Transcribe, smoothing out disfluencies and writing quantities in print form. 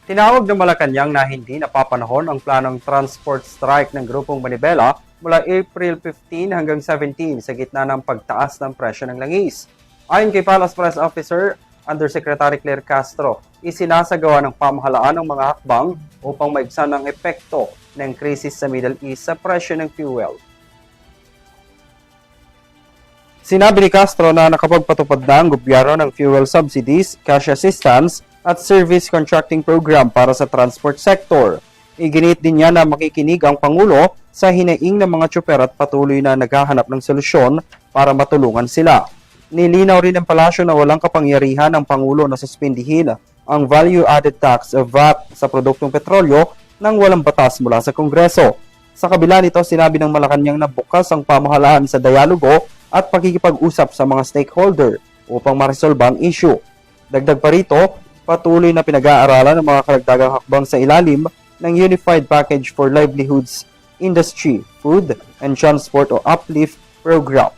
Tinawag ng Malacanang na hindi napapanahon ang planong transport strike ng Grupong Manibela mula April 15 hanggang 17 sa gitna ng pagtaas ng presyo ng langis. Ayon kay Palace Press Officer Undersecretary Claire Castro, isinasagawa ng pamahalaan ang mga hakbang upang maigsan ang epekto ng krisis sa Middle East sa presyo ng fuel. Sinabi ni Castro na nakapagpatupad na ang gobyerno ng fuel subsidies, cash assistance, at service contracting program para sa transport sector. Iginit din niya na makikinig ang Pangulo sa hinaing ng mga tsuper at patuloy na naghahanap ng solusyon para matulungan sila. Nilinaw rin ng palasyo na walang kapangyarihan ng Pangulo na suspindihin ang value-added tax o VAT sa produktong petrolyo nang walang batas mula sa Kongreso. Sa kabila nito, sinabi ng Malacanang na bukas ang pamahalaan sa dialogo at pakikipag-usap sa mga stakeholder upang maresolba ang issue. Dagdag pa rito, patuloy na pinag-aaralan ng mga karagdagang hakbang sa ilalim ng Unified Package for Livelihoods Industry, Food, and Transport o UPLIFT program.